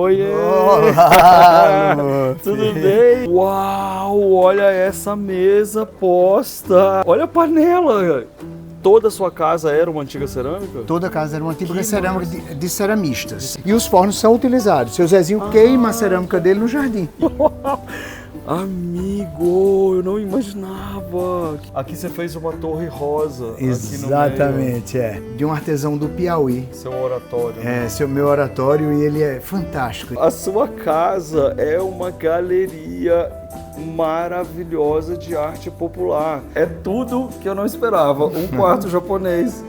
Oiê! Olá, Luffy. Tudo bem? Uau, olha essa mesa posta. Olha a panela. Toda a sua casa era uma antiga cerâmica? Toda casa era uma antiga cerâmica de ceramistas. E os fornos são utilizados. Seu Zezinho queima a cerâmica dele no jardim. Amigo, eu não imaginava. Aqui você fez uma torre rosa. Exatamente, aqui no meio. De um artesão do Piauí. Seu oratório. É, meu oratório, e ele é fantástico. A sua casa é uma galeria maravilhosa de arte popular. É tudo que eu não esperava. Um quarto japonês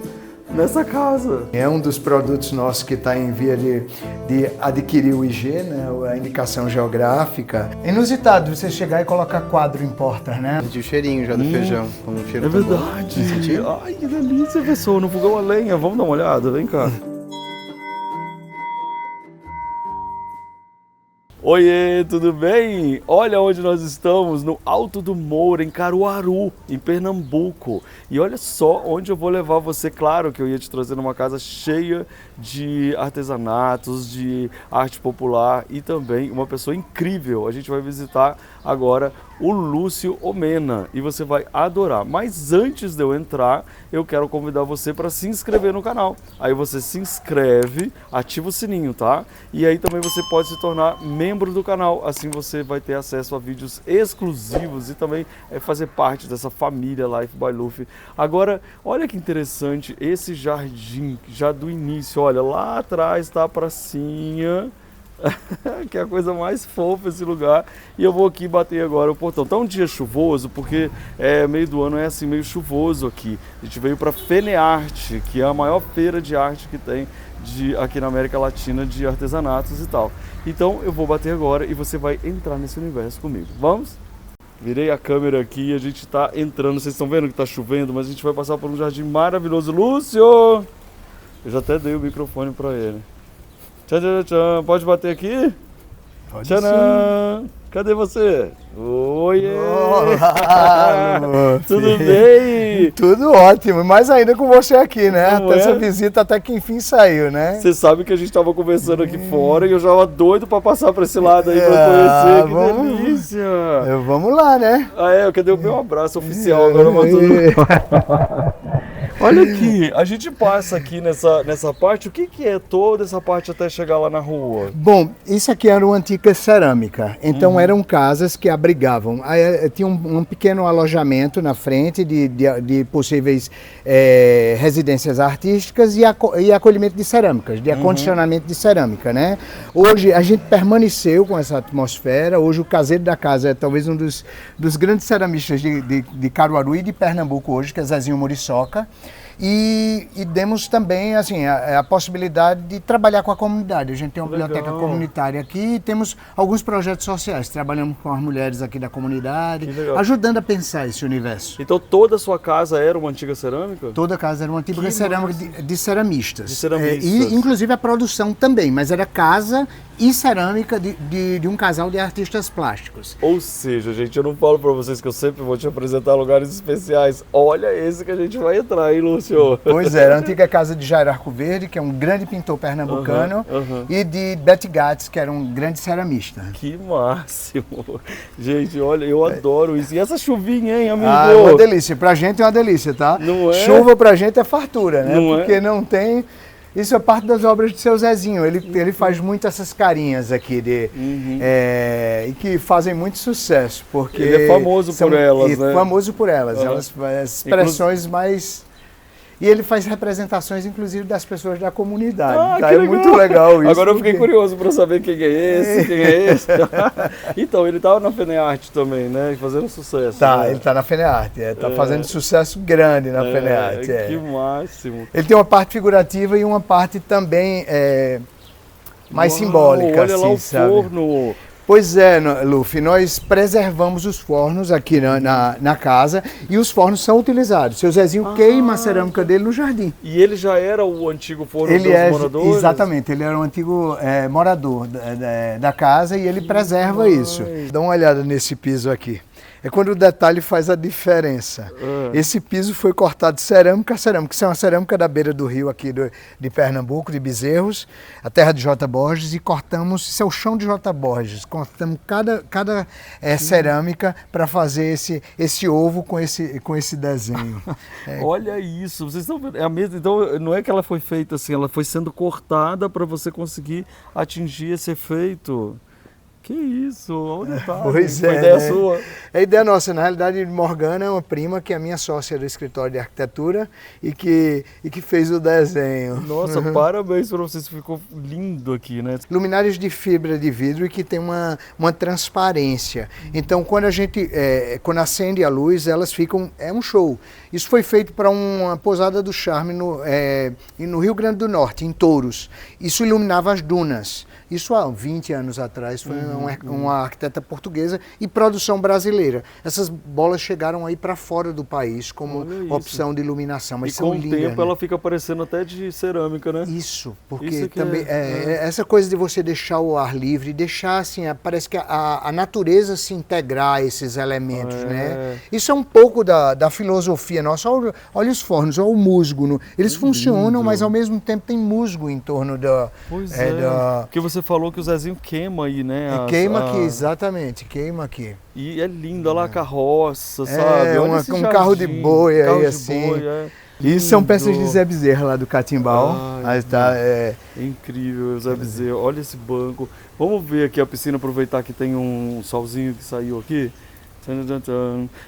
nessa casa. É um dos produtos nossos que está em via de adquirir o IG, né? A indicação geográfica. É inusitado você chegar e colocar quadro em porta, né? Senti o cheirinho já do feijão. Um cheiro É tão bom. verdade. Ai, que delícia, pessoal. No fogão a lenha. Vamos dar uma olhada? Vem cá. Oiê, tudo bem? Olha onde nós estamos, no Alto do Moura, em Caruaru, em Pernambuco. E olha só onde eu vou levar você. Claro que eu ia te trazer numa casa cheia de artesanatos, de arte popular e também uma pessoa incrível. A gente vai visitar agora o Lúcio Omena e você vai adorar. Mas antes de eu entrar, eu quero convidar você para se inscrever no canal. Aí você se inscreve, ativa o sininho, tá? E aí também você pode se tornar membro do canal. Assim você vai ter acesso a vídeos exclusivos e também fazer parte dessa família Life by Luffy. Agora, olha que interessante esse jardim já do início. Olha, lá atrás está a pracinha. Que é a coisa mais fofa esse lugar. E eu vou aqui bater agora o portão. Tá um dia chuvoso, porque meio do ano é assim, meio chuvoso aqui. A gente veio para FENEARTE, que é a maior feira de arte que tem aqui na América Latina, de artesanatos e tal. Então eu vou bater agora e você vai entrar nesse universo comigo. Vamos? Virei a câmera aqui e a gente tá entrando. Vocês estão vendo que tá chovendo, mas a gente vai passar por um jardim maravilhoso. Lúcio! Eu já até dei o microfone para ele. Tchan, tchan, tchan. Pode bater aqui? Pode Tcharam! Cadê você? Oiê! Olá, Luffy. Tudo bem? Tudo ótimo, mais ainda com você aqui, né? Não Até é? essa visita até que enfim saiu, né? Você sabe que a gente tava conversando aqui fora e eu já tava doido pra passar pra esse lado aí pra conhecer. Que vamos. delícia! Vamos lá, né? Ah, cadê o meu abraço oficial agora, Matuto? Olha aqui, a gente passa aqui nessa parte. O que é toda essa parte até chegar lá na rua? Bom, isso aqui era uma antiga cerâmica, então eram casas que abrigavam. Tinha um pequeno alojamento na frente de possíveis residências artísticas e acolhimento de cerâmicas, de acondicionamento de cerâmica, né? Hoje a gente permaneceu com essa atmosfera. Hoje o caseiro da casa é talvez um dos grandes ceramistas de Caruaru e de Pernambuco hoje, que é Zezinho Muriçoca. E demos também assim, a possibilidade de trabalhar com a comunidade. A gente tem uma biblioteca comunitária aqui e temos alguns projetos sociais. Trabalhamos com as mulheres aqui da comunidade, ajudando a pensar esse universo. Então toda a sua casa era uma antiga cerâmica? Toda casa era uma antiga cerâmica de ceramistas. De ceramistas. E inclusive a produção também, mas era casa e cerâmica de um casal de artistas plásticos. Ou seja, gente, eu não falo pra vocês que eu sempre vou te apresentar lugares especiais. Olha esse que a gente vai entrar, hein, Lúcio? Pois é, a antiga casa de Jair Arco Verde, que é um grande pintor pernambucano, e de Betty Gatz, que era um grande ceramista. Que máximo! Gente, olha, eu adoro isso. E essa chuvinha, hein, amigo? Ah, é uma delícia. Pra gente é uma delícia, tá? Não é? Chuva pra gente é fartura, né? Não Porque é? não tem... Isso é parte das obras de seu Zezinho. Ele faz muito essas carinhas aqui e que fazem muito sucesso, porque ele é famoso por elas, né? Famoso por elas. Elas as expressões mais... E ele faz representações, inclusive, das pessoas da comunidade. Ah, tá? que É legal. muito legal isso. Agora eu fiquei curioso para saber quem é esse, quem é esse. Então, ele estava na FENEARTE também, né? Fazendo sucesso. Tá, né? ele tá na FENEARTE. Tá fazendo sucesso grande na FENEARTE. Que máximo. Ele tem uma parte figurativa e uma parte também mais simbólica. Olha assim, lá o sabe? forno. Pois é, Luffy, nós preservamos os fornos aqui na casa e os fornos são utilizados. Seu Zezinho queima a cerâmica dele no jardim. E ele já era o antigo forno dos moradores? Exatamente, ele era um antigo morador da casa e ele preserva isso. Dá uma olhada nesse piso aqui. É quando o detalhe faz a diferença. É. Esse piso foi cortado de cerâmica a cerâmica. Isso é uma cerâmica da beira do rio aqui de Pernambuco, de Bezerros, a terra de J. Borges, e cortamos, isso é o chão de J. Borges, cortamos cada cerâmica para fazer esse ovo com esse desenho. Olha isso, vocês estão vendo? É a mesma, então não é que ela foi feita assim, ela foi sendo cortada para você conseguir atingir esse efeito. Que isso, olha o detalhe. Pois Foi é, ideia né? sua. É ideia nossa. Na realidade, Morgana é uma prima que é minha sócia do escritório de arquitetura e que fez o desenho. Nossa, parabéns para vocês, ficou lindo aqui, né? Luminárias de fibra de vidro e que tem uma transparência. Então, quando acende a luz, elas ficam... É um show. Isso foi feito para uma pousada do Charme no Rio Grande do Norte, em Touros. Isso iluminava as dunas. Isso há 20 anos atrás, foi uma arquiteta portuguesa e produção brasileira. Essas bolas chegaram aí para fora do país como opção de iluminação. Mas E são com o lindas, tempo né? ela fica parecendo até de cerâmica, né? Isso, porque Isso que também essa coisa de você deixar o ar livre, deixar assim, parece que a natureza se integrar a esses elementos, né? Isso é um pouco da filosofia nossa. Olha os fornos, olha o musgo. Eles funcionam, mas ao mesmo tempo tem musgo em torno da... Pois porque você falou que o Zezinho queima aí, né? Queima aqui, exatamente, queima aqui. E é lindo, olha lá a carroça, sabe? Olha esse um carro de jardim, boi carro aí, de assim. boi, Isso são peças de lindo. Zé Bezerra lá do Catimbau. Ai, Aí É incrível, Zé Bezerra. Olha esse banco. Vamos ver aqui a piscina, aproveitar que tem um solzinho que saiu aqui.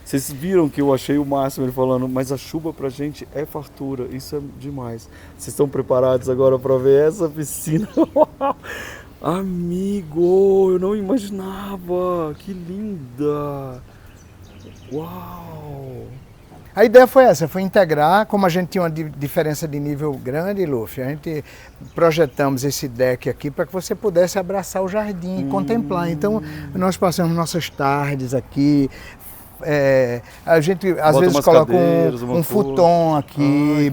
Vocês viram que eu achei o máximo ele falando, mas a chuva pra gente é fartura, isso é demais. Vocês estão preparados agora para ver essa piscina? Amigo, eu não imaginava, que linda! Uau! A ideia foi essa, foi integrar, como a gente tinha uma diferença de nível grande, Luffy, a gente projetamos esse deck aqui para que você pudesse abraçar o jardim e contemplar. Então, nós passamos nossas tardes aqui. A gente às vezes coloca um futon aqui,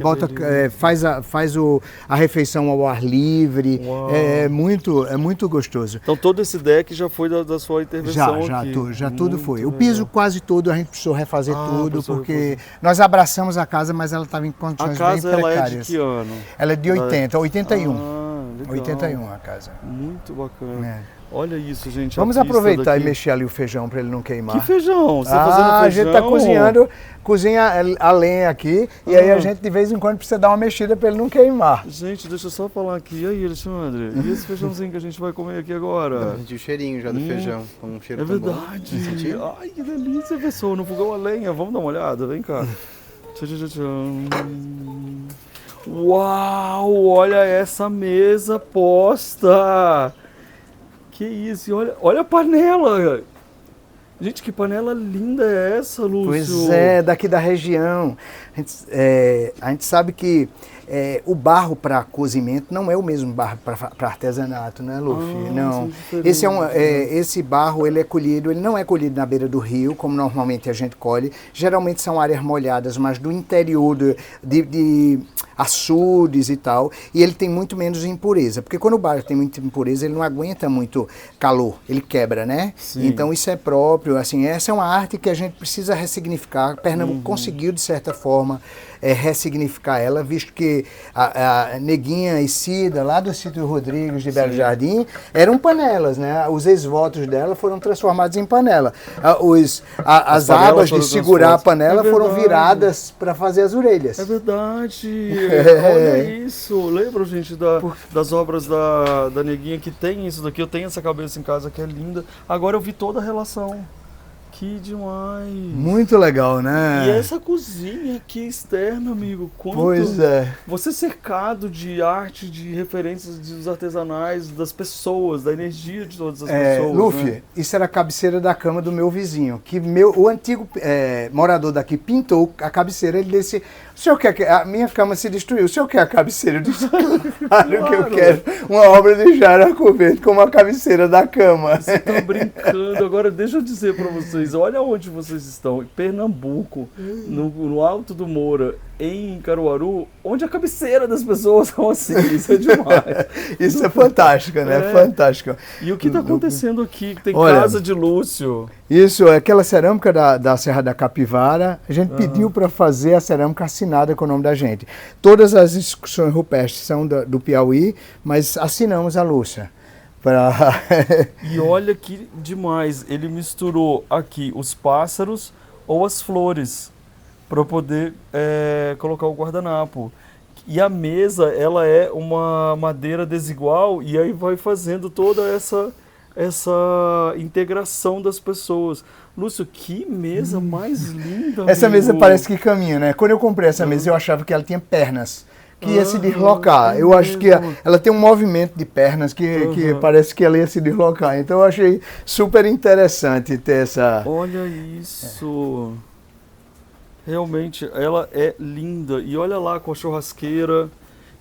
faz a refeição ao ar livre. É muito gostoso. Então todo esse deck já foi da sua intervenção aqui? Já tudo foi. O piso quase todo a gente precisou refazer tudo, porque nós abraçamos a casa, mas ela estava em condições bem precárias. A casa ela é de que ano? Ela é de 81. Legal. 81 a casa. Muito bacana. Olha isso, gente. Vamos aproveitar e mexer ali o feijão para ele não queimar. Que feijão? Você tá fazendo feijão? A gente está cozinhando, cozinha a lenha aqui, e aí a gente de vez em quando precisa dar uma mexida para ele não queimar. Gente, deixa eu só falar aqui. E aí, Alexandre? E esse feijãozinho que a gente vai comer aqui agora? Senti o cheirinho já do feijão, com um cheiro É tão bom. verdade. Ai, que delícia, pessoal. No fogão a lenha. Vamos dar uma olhada? Vem cá. Uau, olha essa mesa posta. Que isso, e olha a panela! Gente, que panela linda é essa, Lúcio? Pois é, daqui da região. A gente sabe que o barro para cozimento não é o mesmo barro para artesanato, né, Luffy? Não. Esse barro ele é colhido, ele não é colhido na beira do rio, como normalmente a gente colhe. Geralmente são áreas molhadas, mas do interior de açudes e tal. E ele tem muito menos impureza, porque quando o barro tem muita impureza, ele não aguenta muito calor, ele quebra, né? Sim. Então isso é próprio, assim, essa é uma arte que a gente precisa ressignificar. Pernambuco conseguiu, de certa forma, ressignificar ela, visto que a Neguinha e Cida, lá do sítio Rodrigues de Belo Jardim, eram panelas, né? Os ex-votos dela foram transformados em panela. As abas de segurar a panela foram viradas para fazer as orelhas. É verdade! Olha isso! Lembra, gente, das obras da Neguinha que tem isso daqui? Eu tenho essa cabeça em casa que é linda. Agora eu vi toda a relação. Que demais! Muito legal, né? E essa cozinha aqui externa, amigo, Pois é. Você cercado de arte, de referências dos artesanais, das pessoas, da energia de todas as pessoas. Luffy, né? Isso era a cabeceira da cama do meu vizinho, que o antigo morador daqui pintou a cabeceira, ele disse, o senhor quer que a minha cama se destruiu, o senhor quer a cabeceira? Eu disse, claro que eu quero uma obra de Jara Coberto como a cabeceira da cama. Você tá brincando, agora deixa eu dizer pra você, vocês, olha onde vocês estão, em Pernambuco, no Alto do Moura, em Caruaru, onde a cabeceira das pessoas são assim, isso é demais. Isso é fantástico, né? Fantástico. E o que está acontecendo aqui? Tem Olha, casa de Lúcio. Isso, aquela cerâmica da Serra da Capivara, a gente pediu para fazer a cerâmica assinada com o nome da gente. Todas as inscrições rupestres são do Piauí, mas assinamos a Lúcia. E olha que demais, ele misturou aqui os pássaros ou as flores para poder colocar o guardanapo. E a mesa, ela é uma madeira desigual e aí vai fazendo toda essa integração das pessoas. Lúcio, que mesa mais linda, Essa amigo. mesa parece que caminha, né? Quando eu comprei essa mesa, eu achava que ela tinha pernas, que ia se deslocar. Eu acho que ela tem um movimento de pernas que parece que ela ia se deslocar. Então eu achei super interessante ter essa... Olha isso. Realmente, ela é linda. E olha lá com a churrasqueira.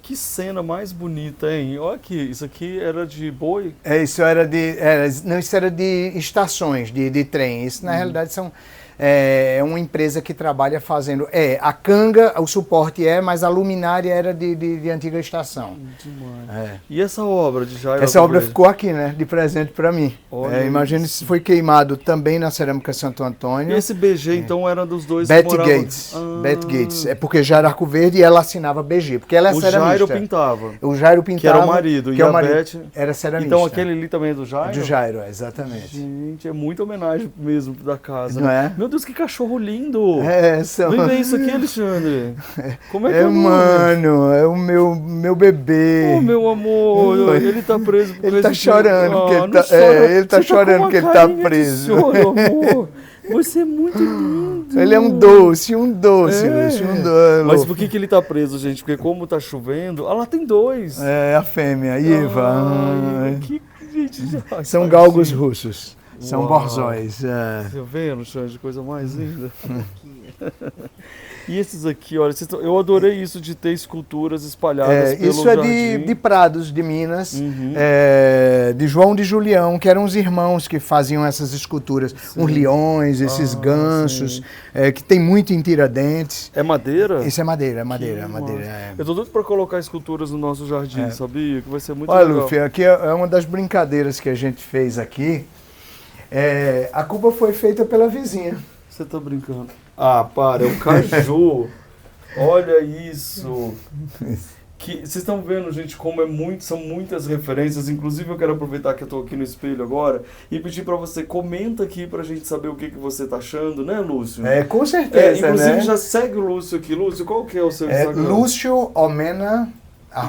Que cena mais bonita, hein? Olha aqui, isso aqui era de boi? Isso era de estações de trem. Isso, na realidade, é uma empresa que trabalha fazendo... a canga, o suporte mas a luminária era de antiga estação. Demais. E essa obra de Jairo? Essa obra ficou aqui, né? De presente para mim. Imagina isso. se foi queimado também na Cerâmica Santo Antônio. E esse BG, então, era dos dois Betty que moravam... Gates. Betty Gates. É porque Jairo Arco Verde e ela assinava BG. Porque ela é ceramista. O Jairo pintava. O Jairo pintava. Que era o marido. Que e é o a marido. Betty... Era ceramista. Então aquele ali também é do Jairo? Do Jairo, exatamente. Gente, é muita homenagem mesmo da casa. Não é? Meu Deus, que cachorro lindo! Vem ver isso aqui, Alexandre. Como é que é o nome? Mano, é o meu bebê. Oh, meu amor, ele tá preso por Ele tá esse chorando tempo. porque Ah, ele não tá, chora. ele tá Você chorando com uma porque ele tá carinha de preso. choro, amor. Você é muito lindo. Ele é um doce, Lúcio, um doce. Mas por que ele tá preso, gente? Porque como tá chovendo... Ah, lá tem dois. É a fêmea, Iva. Gente, São galgos russos. São Uau. borzóis. Você vendo, Xande, coisa mais linda. E esses aqui, olha, eu adorei isso de ter esculturas espalhadas pelo isso é jardim. de Prados, de Minas, Uhum. de João de Julião, que eram os irmãos que faziam essas esculturas. Sim. Os leões, esses gansos, que tem muito em Tiradentes. É madeira? Isso é madeira, Que madeira. massa. Eu tô doido pra colocar esculturas no nosso jardim, sabia? Que vai ser muito Olha, legal. Lúcio, aqui é uma das brincadeiras que a gente fez aqui. A culpa foi feita pela vizinha. Você tá brincando? Ah, para, é o caju. Olha isso. Vocês estão vendo, gente, como são muitas referências. Inclusive, eu quero aproveitar que eu tô aqui no espelho agora e pedir para você, comenta aqui pra gente saber o que você tá achando, né, Lúcio? Com certeza, inclusive, né? já segue o Lúcio aqui. Lúcio, qual que é o seu Instagram? Lúcio Omena,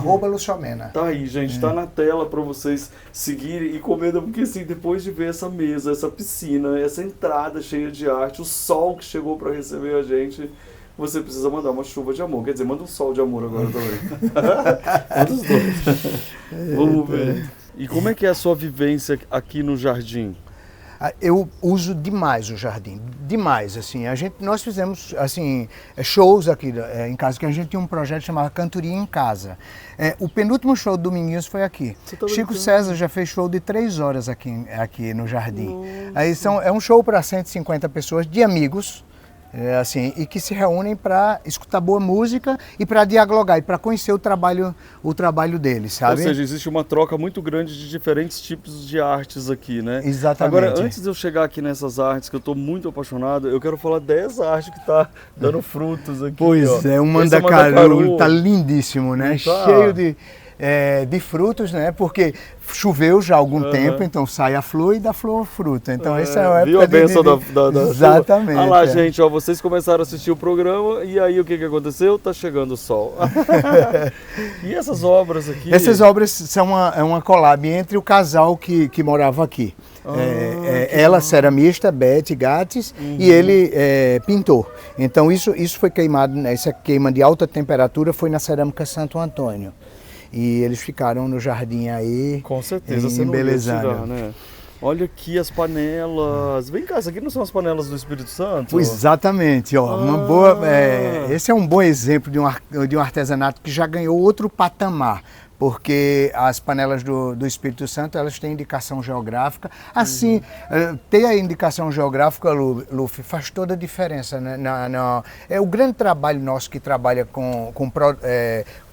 @LúcioOmena. Tá aí, gente, tá na tela para vocês seguirem e comentam, porque assim, depois de ver essa mesa, essa piscina, essa entrada cheia de arte, o sol que chegou para receber a gente, você precisa mandar uma chuva de amor. Quer dizer, manda um sol de amor agora também. Manda os dois. Vamos ver. E como é que é a sua vivência aqui no jardim? Eu uso demais o jardim, demais, assim. Nós fizemos, assim, shows aqui em casa, que a gente tinha um projeto chamado Cantoria em Casa. O penúltimo show do Dominguinhos foi aqui. Chico César já fez show de 3 horas aqui no jardim. Aí é um show para 150 pessoas, de amigos, assim, e que se reúnem para escutar boa música e para dialogar e para conhecer o trabalho deles, sabe? Ou seja, existe uma troca muito grande de diferentes tipos de artes aqui, né? Exatamente. Agora, antes de eu chegar aqui nessas artes, que eu estou muito apaixonado, eu quero falar dessa arte que está dando frutos aqui. Pois ó. é, o mandacaru tá lindíssimo, né? Tá. Cheio de frutos, né? Porque choveu já há algum tempo, então sai a flor e da flor fruta. Então essa é a época viu a bênção da Exatamente. Olha lá, gente, ó, vocês começaram a assistir o programa e aí o que aconteceu? Tá chegando o sol. E essas obras aqui? Essas obras são uma collab entre o casal que morava aqui. Ela ceramista, Betty Gates, e ele pintor. Então isso foi queimado, né? Essa queima de alta temperatura foi na Cerâmica Santo Antônio. E eles ficaram no jardim aí, com certeza, você não ia tirar, né? Olha aqui as panelas. Vem cá, isso aqui não são as panelas do Espírito Santo? Exatamente, ó. Uma boa, esse é um bom exemplo de um artesanato que já ganhou outro patamar. porque as panelas do Espírito Santo, elas têm indicação geográfica. Assim, ter a indicação geográfica, Luffy, faz toda a diferença, né? É o grande trabalho nosso que trabalha com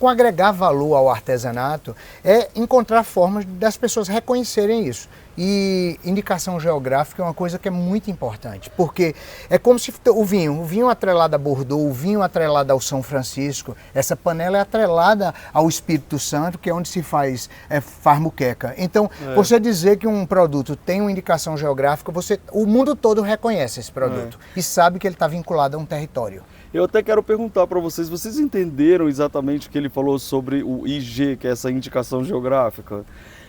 agregar valor ao artesanato, é encontrar formas das pessoas reconhecerem isso. E indicação geográfica é uma coisa que é muito importante, porque é como se o vinho atrelado a Bordeaux, o vinho atrelado ao São Francisco, essa panela é atrelada ao Espírito Santo, que é onde se faz farmuqueca. Então, você dizer que um produto tem uma indicação geográfica, o mundo todo reconhece esse produto e sabe que ele está vinculado a um território. Eu até quero perguntar para vocês entenderam exatamente o que ele falou sobre o IG, que é essa indicação geográfica?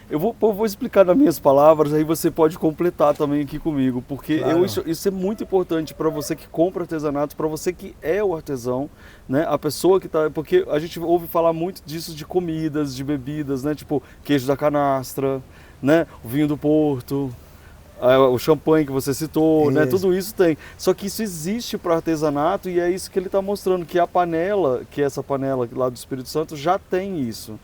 Eu vou explicar nas minhas palavras, aí você pode completar também aqui comigo, porque Claro. isso é muito importante para você que compra artesanato, para você que é o artesão, né? A pessoa que está... Porque a gente ouve falar muito disso de comidas, de bebidas, né? Tipo queijo da canastra, né? O vinho do Porto, o champanhe que você citou, né? Tudo isso tem. Só que isso existe para artesanato e é isso que ele está mostrando, que a panela, que essa panela lá do Espírito Santo já tem isso.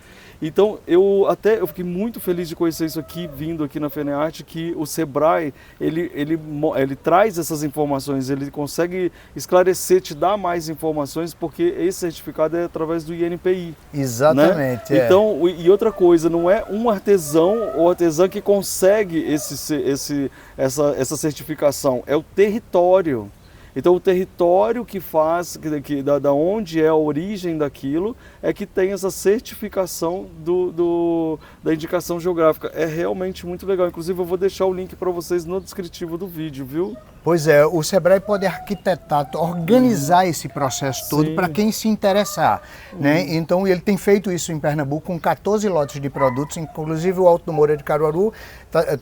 Então, eu fiquei muito feliz de conhecer isso aqui, vindo aqui na FENEARTE, que o Sebrae, ele traz essas informações, ele consegue esclarecer, te dar mais informações, porque esse certificado é através do INPI. Exatamente. Né? Então, e outra coisa, não é um artesão ou artesã que consegue essa certificação, é o território. Então o território que faz, da onde é a origem daquilo, é que tem essa certificação da indicação geográfica. É realmente muito legal. Inclusive eu vou deixar o link para vocês no descritivo do vídeo, viu? Pois é, o Sebrae pode arquitetar, organizar esse processo todo para quem se interessar, né? Então ele tem feito isso em Pernambuco com 14 lotes de produtos, inclusive o Alto do Moura de Caruaru.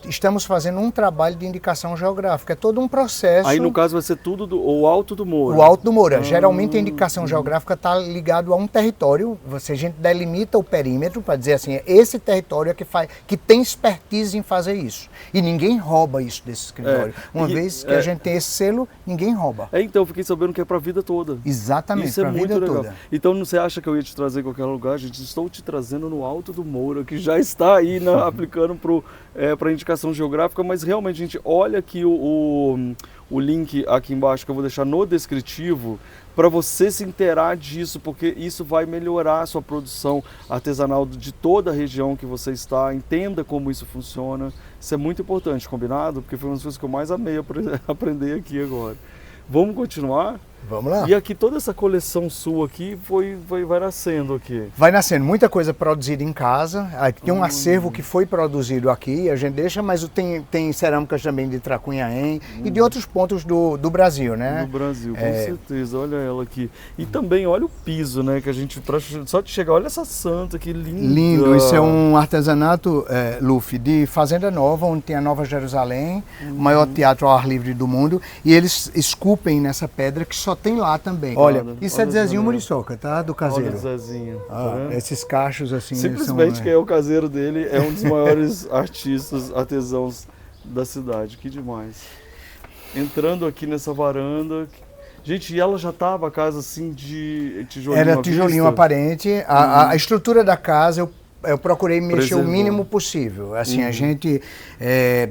Estamos fazendo um trabalho de indicação geográfica, é todo um processo. Aí no caso vai ser tudo o Alto do Moura. O Alto do Moura. Geralmente a indicação geográfica está ligado a um território. A gente delimita o perímetro para dizer assim, esse território é que tem expertise em fazer isso. E ninguém rouba isso desse escritório. Uma vez que a gente tem esse selo, ninguém rouba. Então eu fiquei sabendo que é para a vida toda. Exatamente, para a vida legal. Toda. Então você acha que eu ia te trazer em qualquer lugar? Gente, estou te trazendo no Alto do Moura, que já está aí aplicando para indicação geográfica, mas realmente, gente, olha aqui o link aqui embaixo que eu vou deixar no descritivo para você se inteirar disso, porque isso vai melhorar a sua produção artesanal de toda a região que você está, entenda como isso funciona. Isso é muito importante, combinado? Porque foi uma das coisas que eu mais amei aprender aqui agora. Vamos continuar? Vamos lá. E aqui toda essa coleção sua aqui vai nascendo aqui. Vai nascendo muita coisa produzida em casa. Aqui tem um acervo que foi produzido aqui, a gente deixa, mas tem cerâmicas também de Tracunhaém e de outros pontos do Brasil, né? Do Brasil, com certeza. Olha ela aqui. E também olha o piso, né? Que a gente só de chegar, olha essa santa, que linda. Lindo. Isso é um artesanato, Luffy, de Fazenda Nova, onde tem a Nova Jerusalém, o maior teatro ao ar livre do mundo, e eles esculpem nessa pedra que só tem lá também. Olha, isso é de Zezinho Muriçoca, tá? Do caseiro. Olha o Zezinho. Esses cachos assim. Simplesmente quem é o caseiro dele é um dos maiores artistas, artesãos da cidade. Que demais. Entrando aqui nessa varanda. Gente, e ela já estava a casa assim de tijolinho? Era tijolinho aparente. A estrutura da casa eu procurei mexer o mínimo possível. Assim, a gente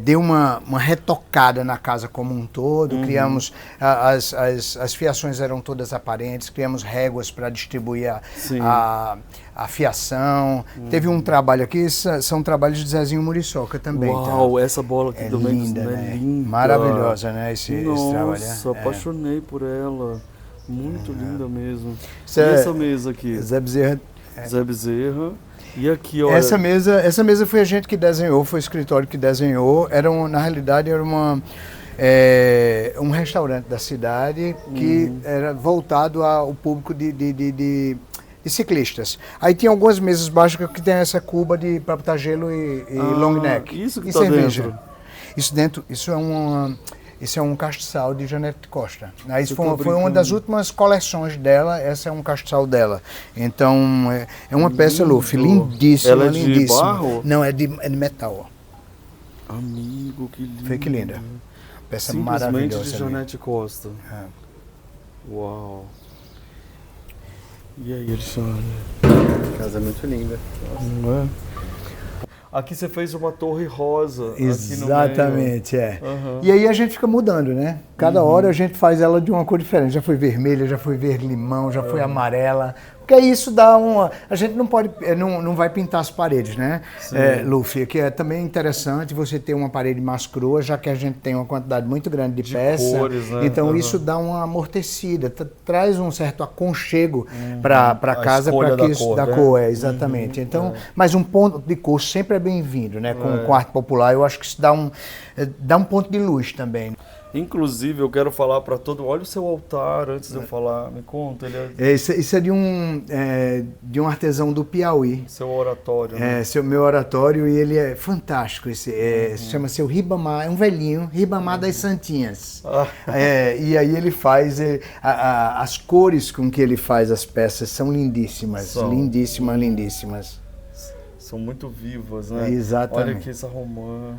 deu uma retocada na casa como um todo, criamos, as fiações eram todas aparentes, criamos réguas para distribuir a fiação. Teve um trabalho aqui, são trabalhos de Zezinho Muriçoca também. Uau, tá? Essa bola aqui também linda, né? É linda. Maravilhosa, né? Esse trabalho. Nossa, apaixonei por ela. Muito linda mesmo. Isso e essa mesa aqui? Zé Bezerra. Zé Bezerra. E aqui, olha... Essa mesa foi a gente que desenhou, foi o escritório que desenhou. Na realidade, era um restaurante da cidade que era voltado ao público de ciclistas. Aí tinha algumas mesas baixas que tem essa cuba para botar gelo e long neck. Isso que e tá cerveja. dentro? Isso é um castiçal de Janete Costa. Isso foi uma das últimas coleções dela, essa é um castiçal dela. Então, é uma peça, Luffy, lindíssima. Ela é de lindíssima. barro? Não, é de metal. Amigo, que lindo. Foi que linda. Peça Simplesmente maravilhosa. de Janete Costa. É. Uau. E aí, Alexandre? Casa muito linda. Não é? Aqui você fez uma torre rosa. Exatamente, aqui no meio. Uhum. E aí a gente fica mudando, né? Cada hora a gente faz ela de uma cor diferente. Já foi vermelha, já foi verde limão, já foi amarela. Porque isso dá uma... A gente não pode, não vai pintar as paredes, né, Luffy? Que é também interessante você ter uma parede mais crua, já que a gente tem uma quantidade muito grande de peça. Cores, né? Então isso dá uma amortecida, traz um certo aconchego para a casa, para que isso da cor, exatamente. Então, mas um ponto de cor sempre é bem-vindo, né? Com o quarto popular, eu acho que isso dá um ponto de luz também. Inclusive, eu quero falar para todo... Olha o seu altar, antes de eu falar, me conta. Isso é de um artesão do Piauí. Seu oratório, né? Meu oratório, e ele é fantástico. Chama-se o Ribamar, é um velhinho, Ribamar das Santinhas. E aí ele faz... as cores com que ele faz as peças são lindíssimas, lindíssimas. São muito vivas, né? Exatamente. Olha aqui essa romã.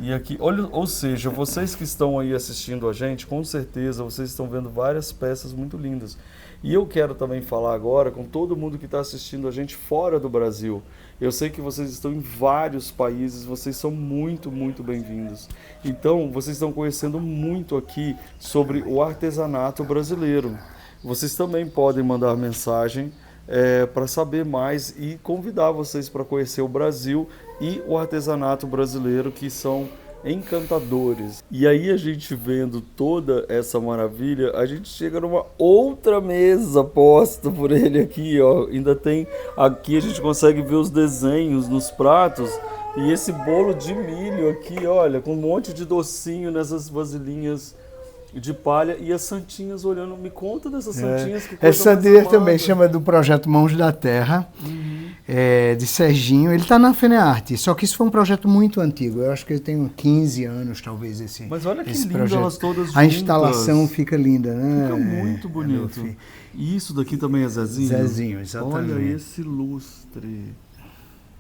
E aqui, olha, ou seja, vocês que estão aí assistindo a gente, com certeza vocês estão vendo várias peças muito lindas. E eu quero também falar agora com todo mundo que está assistindo a gente fora do Brasil. Eu sei que vocês estão em vários países, vocês são muito, muito bem-vindos. Então, vocês estão conhecendo muito aqui sobre o artesanato brasileiro. Vocês também podem mandar mensagem para saber mais e convidar vocês para conhecer o Brasil e o artesanato brasileiro, que são encantadores. E aí a gente vendo toda essa maravilha, a gente chega numa outra mesa posta por ele aqui, ó. Ainda tem aqui, a gente consegue ver os desenhos nos pratos e esse bolo de milho aqui, olha, com um monte de docinho nessas vasilhinhas de palha e as santinhas olhando. Me conta dessas santinhas. Que coisa essa mais dele amada. também chama do projeto Mãos da Terra, de Serginho. Ele está na FENEARTE, só que isso foi um projeto muito antigo. Eu acho que ele tem 15 anos, talvez, esse Mas olha que lindo projeto. Elas todas juntas. A instalação fica linda, né? Fica muito bonito. E isso daqui também é Zezinho? Zezinho, exatamente. Olha esse lustre.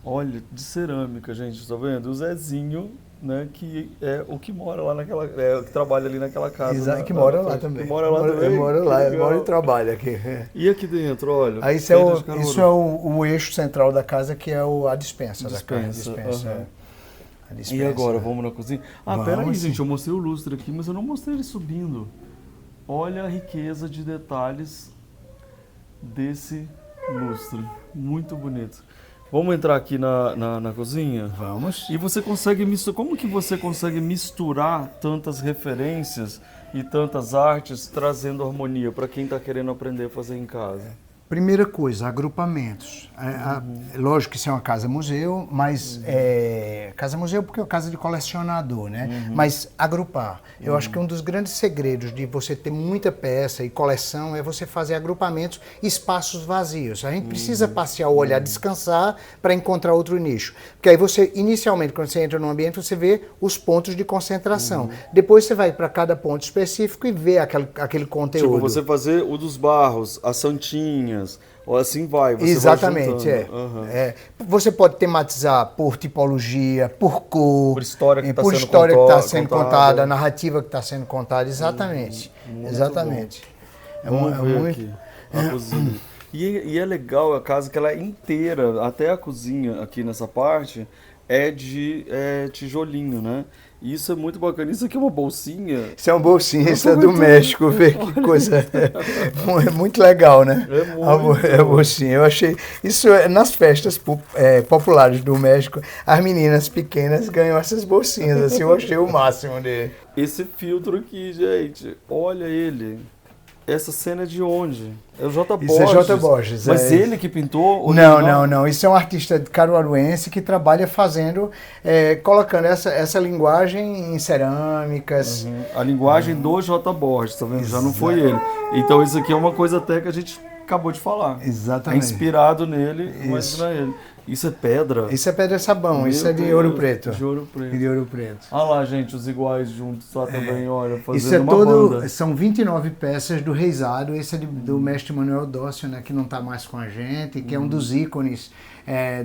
Olha, de cerâmica, gente, tá vendo? O Zezinho, né, que é o que mora lá naquela... que trabalha ali naquela casa. Exato, que mora lá também. Que mora lá também. Mora e trabalha aqui. E aqui dentro, olha. Aí isso é o eixo central da casa, que é a dispensa da casa. A dispensa. E agora, vamos na cozinha? Peraí, sim. gente, eu mostrei o lustre aqui, mas eu não mostrei ele subindo. Olha a riqueza de detalhes desse lustre. Muito bonito. Vamos entrar aqui na cozinha? Vamos. E você consegue misturar... Como que você consegue misturar tantas referências e tantas artes trazendo harmonia para quem está querendo aprender a fazer em casa? Primeira coisa, agrupamentos. Lógico que isso é uma casa-museu, mas casa-museu porque é uma casa de colecionador, né? Mas agrupar. Eu acho que um dos grandes segredos de você ter muita peça e coleção é você fazer agrupamentos e espaços vazios. A gente precisa passear o olhar, descansar para encontrar outro nicho. Porque aí você, inicialmente, quando você entra num ambiente, você vê os pontos de concentração. Depois você vai para cada ponto específico e vê aquele conteúdo. Tipo, você fazer o dos barros, as santinhas, ou assim vai. Você exatamente, vai Você pode tematizar por tipologia, por cor, por história que está sendo contada, a narrativa que está sendo contada, exatamente. Exatamente. Vamos ver aqui a cozinha. E é legal a casa que ela é inteira, até a cozinha aqui nessa parte é de tijolinho, né? E isso é muito bacana. Isso aqui é uma bolsinha. Isso é uma bolsinha, isso é do México, vê que coisa. É muito legal, né? É bolsinha. Eu achei. Isso nas festas populares do México, as meninas pequenas ganham essas bolsinhas. Assim, eu achei o máximo dele. Esse filtro aqui, gente, olha ele. Essa cena é de onde? É o J. Borges. Isso é J. Borges. Mas ele que pintou? Não. Isso é um artista caruaruense que trabalha fazendo, colocando essa linguagem em cerâmicas. A linguagem do J. Borges, tá vendo? Já não foi ele. Então isso aqui é uma coisa até que a gente acabou de falar. Exatamente. É inspirado nele, mas não é ele. Isso é pedra? Isso é pedra sabão, isso é de ouro preto. De ouro preto. De ouro preto. Olha lá, gente, os iguais juntos lá também, olha, fazendo isso é uma banda. São 29 peças do Reisado, esse é do mestre Manuel Dócio, né, que não está mais com a gente, que é um dos ícones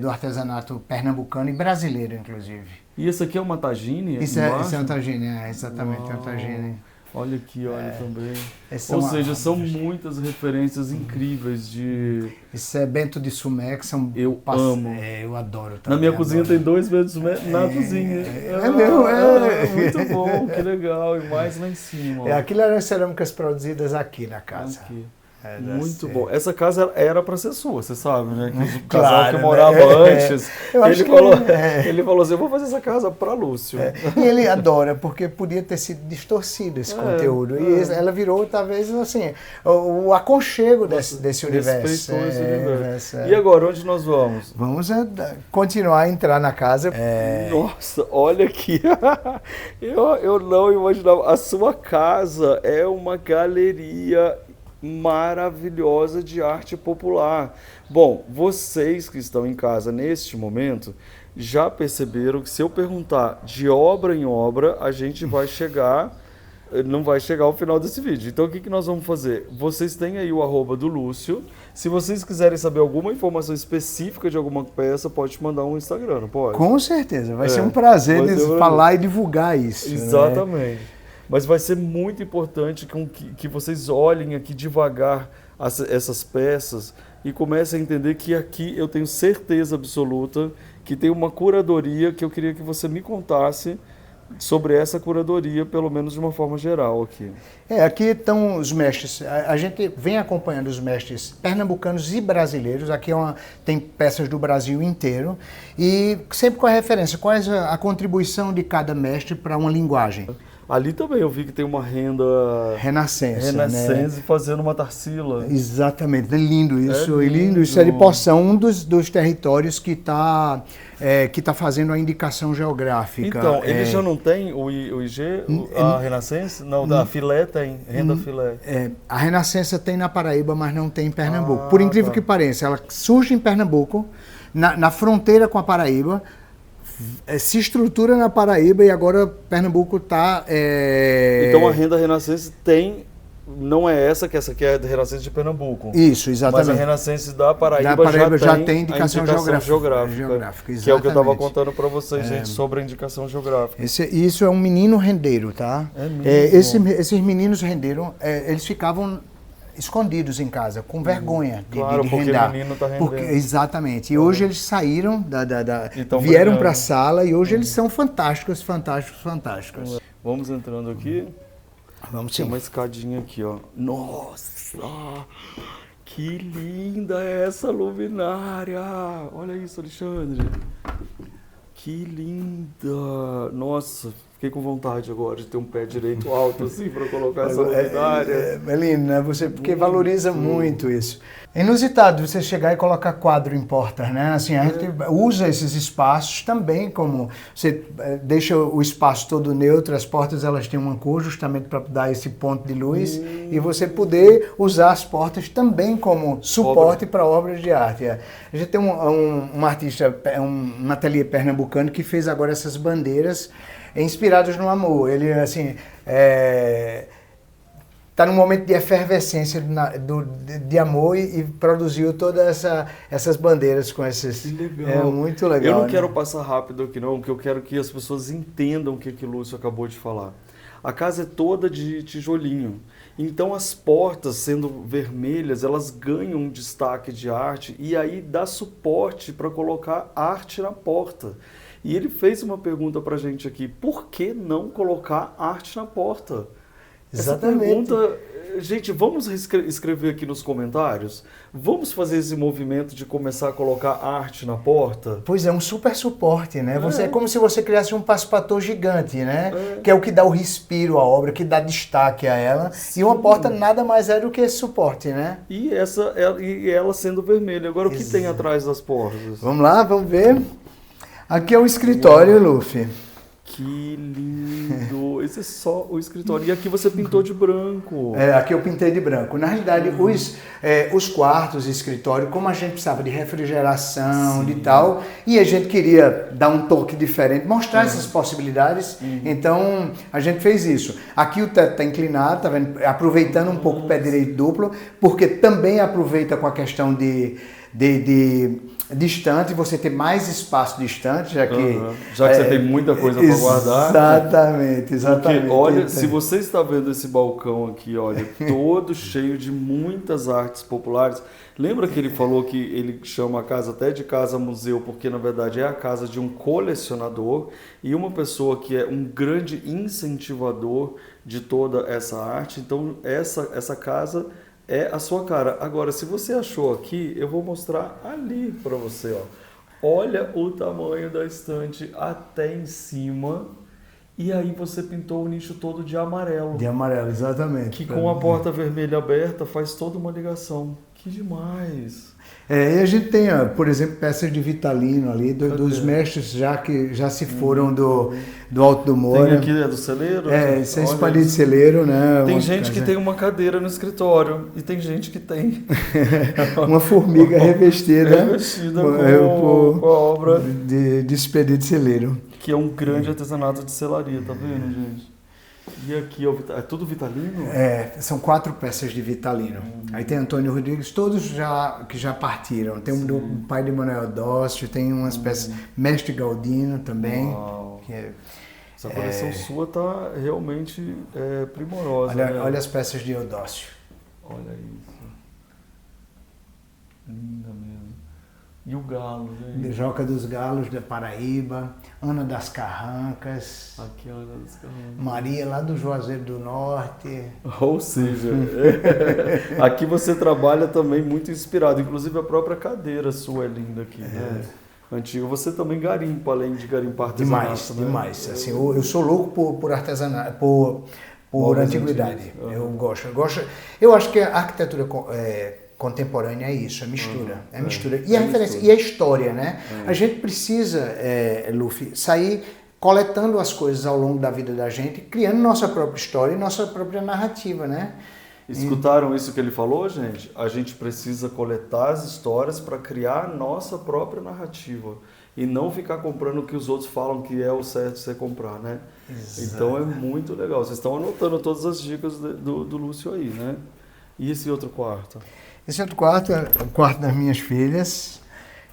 do artesanato pernambucano e brasileiro, inclusive. E esse aqui é uma tagine? Isso é uma tagine, exatamente, é uma tagine. Olha aqui, olha também. Essa Ou é uma- seja, são muitas referências incríveis de... Esse é Bento de Sumé, que são... Eu amo. Eu adoro Na também. minha cozinha adoro. tem 2 metros na cozinha. mesmo? Muito bom, que legal. E mais lá em cima. Ó. Aquilo eram cerâmicas produzidas aqui na casa. Aqui. É, Muito é. bom. Essa casa era para ser sua, você sabe, né? Que o Claro, casal que né? morava antes, Eu acho ele que falou, é. ele falou assim, eu vou fazer essa casa para Lúcio. E ele adora, porque podia ter sido distorcido esse conteúdo. E ela virou, talvez, assim, o aconchego desse universo. Respeitou esse universo. É. E agora, onde nós vamos? Vamos continuar a entrar na casa. Nossa, olha aqui. eu não imaginava. A sua casa é uma galeria maravilhosa de arte popular. Bom, vocês que estão em casa neste momento já perceberam que se eu perguntar de obra em obra, a gente vai chegar, não vai chegar ao final desse vídeo. Então o que nós vamos fazer? Vocês têm aí o @ do Lúcio. Se vocês quiserem saber alguma informação específica de alguma peça, pode mandar um Instagram, não pode? Com certeza, vai ser um prazer vai ser um falar e divulgar isso. né? Exatamente. Mas vai ser muito importante que vocês olhem aqui devagar essas peças e comecem a entender que aqui eu tenho certeza absoluta que tem uma curadoria que eu queria que você me contasse sobre essa curadoria, pelo menos de uma forma geral aqui. Aqui estão os mestres, a gente vem acompanhando os mestres pernambucanos e brasileiros, aqui tem peças do Brasil inteiro, e sempre com a referência, qual é a contribuição de cada mestre para uma linguagem. Ali também eu vi que tem uma renda Renascença, né? né? Fazendo uma Tarsila. Exatamente, é lindo isso, É é lindo. Isso é de Poção, um dos territórios que tá fazendo a indicação geográfica. Então, ele já não tem o IG, a Renascença? Não, da Filé tem, renda Filé. A Renascença tem na Paraíba, mas não tem em Pernambuco. Por incrível que pareça, ela surge em Pernambuco, na fronteira com a Paraíba, se estrutura na Paraíba e agora Pernambuco está... Então a renda Renascença tem, não é essa que é a Renascença de Pernambuco. Isso, exatamente. Mas a Renascença da Paraíba, já tem indicação geográfica. Que é o que eu estava contando para vocês, gente, sobre a indicação geográfica. Isso é um menino rendeiro, tá? É mesmo? Esses meninos renderam, eles ficavam escondidos em casa, com vergonha de porque rendar. o menino está rendendo. Exatamente. E hoje eles saíram, Então, vieram para a sala e hoje eles são fantásticos, fantásticos, fantásticos. Vamos entrando aqui. Vamos Tem sim. uma escadinha aqui, ó. Nossa! Que linda é essa luminária! Olha isso, Alexandre. Que linda! Nossa, fiquei com vontade agora de ter um pé direito alto assim para colocar essa luminária. É lindo, né? Porque valoriza muito isso. É inusitado você chegar e colocar quadro em portas, né? Assim, a gente usa esses espaços também como... Você deixa o espaço todo neutro, as portas elas têm uma cor justamente para dar esse ponto de luz e você poder usar as portas também como suporte para obras de arte. A gente tem um artista, um ateliê pernambucano que fez agora essas bandeiras inspiradas no amor. Ele, assim... Está num momento de efervescência de amor e produziu todas essas bandeiras com esses... Que legal. É muito legal. Eu não né? quero passar rápido aqui não, porque eu quero que as pessoas entendam o que o Lúcio acabou de falar. A casa é toda de tijolinho. Então as portas, sendo vermelhas, elas ganham um destaque de arte e aí dá suporte para colocar arte na porta. E ele fez uma pergunta para a gente aqui, por que não colocar arte na porta? Exatamente. Essa pergunta, gente, vamos escrever aqui nos comentários? Vamos fazer esse movimento de começar a colocar arte na porta? Pois é, um super suporte, né? É como se você criasse um passepartout gigante, né? Que é o que dá o respiro à obra, que dá destaque a ela. Sim. E uma porta nada mais é do que esse suporte, né? E ela sendo vermelha. Agora, o que tem atrás das portas? Vamos lá, vamos ver. Aqui é o escritório, Luffy. Que lindo! Esse é só o escritório. E aqui você pintou de branco. Aqui eu pintei de branco. Na realidade, os quartos, escritório, como a gente precisava de refrigeração, Sim. de tal, e a gente queria dar um toque diferente, mostrar essas possibilidades, então a gente fez isso. Aqui o teto está inclinado, tá vendo? Aproveitando um pouco o pé direito duplo, porque também aproveita com a questão distante, você ter mais espaço distante, já que... Já que você tem muita coisa para guardar. Exatamente. Porque, olha, Então, se você está vendo esse balcão aqui, olha, todo cheio de muitas artes populares. Lembra que ele falou que ele chama a casa até de casa-museu, porque na verdade é a casa de um colecionador e uma pessoa que é um grande incentivador de toda essa arte. Então, essa casa é a sua cara. Agora, se você achou aqui, eu vou mostrar ali para você, ó. Olha o tamanho da estante até em cima. E aí você pintou o nicho todo de amarelo. De amarelo, exatamente. Que com a porta vermelha aberta faz toda uma ligação. Que demais! E a gente tem, por exemplo, peças de Vitalino ali, dos mestres que já se foram do Alto do Moura. Tem aqui, é do celeiro? Isso é espalhido de celeiro, né? Tem gente que tem uma cadeira no escritório e tem gente que tem uma formiga revestida com a obra de expedito de celeiro. Que é um grande artesanato de selaria, tá vendo, gente? E aqui é tudo Vitalino? São 4 peças de Vitalino. Aí tem Antônio Rodrigues, todos que já partiram. Tem um do pai de Manuel Dócio, tem umas peças, Mestre Galdino também. Uau. Essa coleção sua tá realmente primorosa. Olha as peças de Eudócio. Olha isso. Linda mesmo. E o galo, gente? Joca dos Galos da Paraíba, Ana das Carrancas. Aqui, Ana das Carrancas. Maria lá do Juazeiro do Norte. Ou seja, aqui você trabalha também muito inspirado. Inclusive a própria cadeira sua é linda aqui, né? Antiga. Você também garimpa, além de garimpar artesanato, Demais. Assim, eu sou louco por artesanato, por antiguidade. Eu gosto. Eu acho que a arquitetura contemporânea é isso, é mistura. Mistura. E a referência, e a história, né? A gente precisa, Luffy, sair coletando as coisas ao longo da vida da gente, criando nossa própria história e nossa própria narrativa, né? Escutaram isso que ele falou, gente? A gente precisa coletar as histórias para criar a nossa própria narrativa e não ficar comprando o que os outros falam que é o certo você comprar, né? Exato. Então é muito legal. Vocês estão anotando todas as dicas do Lúcio aí, né? E esse outro quarto? Esse outro quarto é o quarto das minhas filhas.